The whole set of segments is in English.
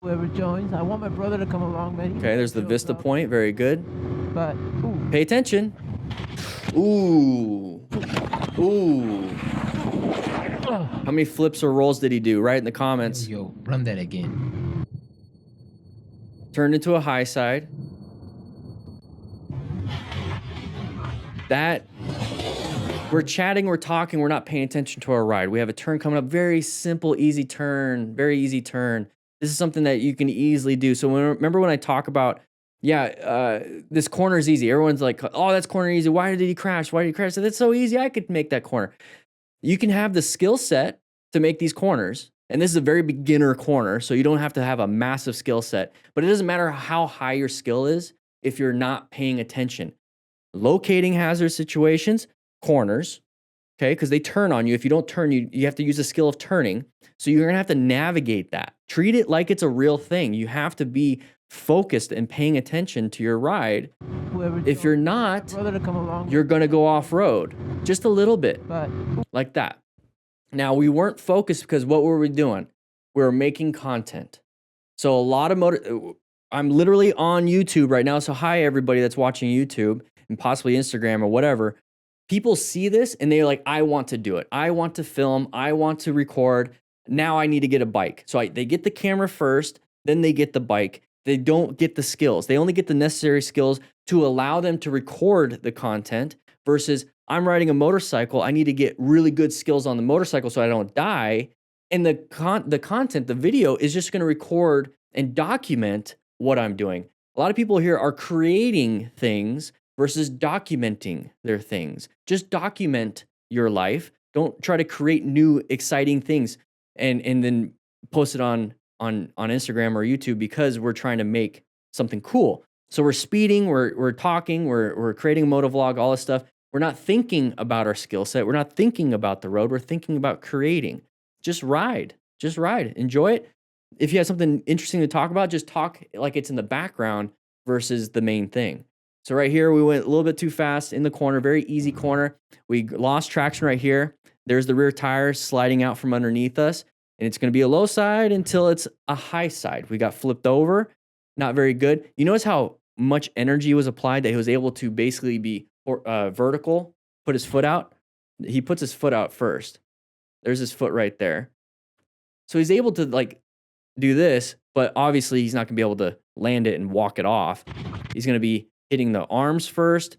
whoever joins. I want my brother to come along, man. Okay, there's the vista point. Very good. But pay attention. Ooh. Ooh. How many flips or rolls did he do? Write in the comments. Yo, run that again. Turned into a high side. That, we're chatting, we're talking, we're not paying attention to our ride. We have a turn coming up, very simple, easy turn, very easy turn. This is something that you can easily do. So remember when I talk about, this corner is easy. Everyone's like, oh, that's corner easy. Why did he crash? Why did he crash? So that's so easy. I could make that corner. You can have the skill set to make these corners. And this is a very beginner corner, so you don't have to have a massive skill set. But it doesn't matter how high your skill is if you're not paying attention. Locating hazard situations, corners, okay, because they turn on you. If you don't turn, you have to use the skill of turning. So you're gonna have to navigate that. Treat it like it's a real thing. You have to be focused and paying attention to your ride. If you're not, you're gonna go off-road just a little bit, like that. Now, we weren't focused because what were we doing? We were making content. So a lot of I'm literally on YouTube right now. So hi, everybody that's watching YouTube and possibly Instagram or whatever. People see this and they're like, I want to do it. I want to film. I want to record. Now I need to get a bike. So they get the camera first, then they get the bike. They don't get the skills. They only get the necessary skills to allow them to record the content versus I'm riding a motorcycle. I need to get really good skills on the motorcycle so I don't die. And the content, the video is just going to record and document what I'm doing. A lot of people here are creating things versus documenting their things. Just document your life. Don't try to create new exciting things and then post it on Instagram or YouTube because we're trying to make something cool. So we're speeding, we're talking, we're creating a motovlog, all this stuff. We're not thinking about our skill set. We're not thinking about the road. We're thinking about creating. Just ride. Just ride. Enjoy it. If you have something interesting to talk about, just talk like it's in the background versus the main thing. So right here, we went a little bit too fast in the corner, very easy corner. We lost traction right here. There's the rear tire sliding out from underneath us, and it's going to be a low side until it's a high side. We got flipped over. Not very good. You notice how much energy was applied that he was able to basically be vertical, put his foot out. He puts his foot out first. There's his foot right there. So he's able to like do this, but obviously he's not gonna be able to land it and walk it off. He's gonna be hitting the arms first,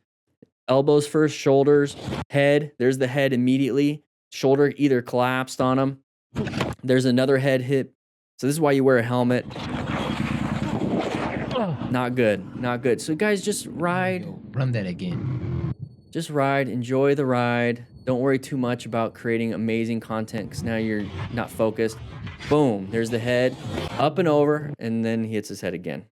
elbows first, shoulders, head. There's the head immediately. Shoulder either collapsed on him. There's another head hit. So this is why you wear a helmet. Not good, not good. So guys, just ride. Run that again. Just ride, enjoy the ride. Don't worry too much about creating amazing content because now you're not focused. Boom, there's the head, up and over, and then he hits his head again.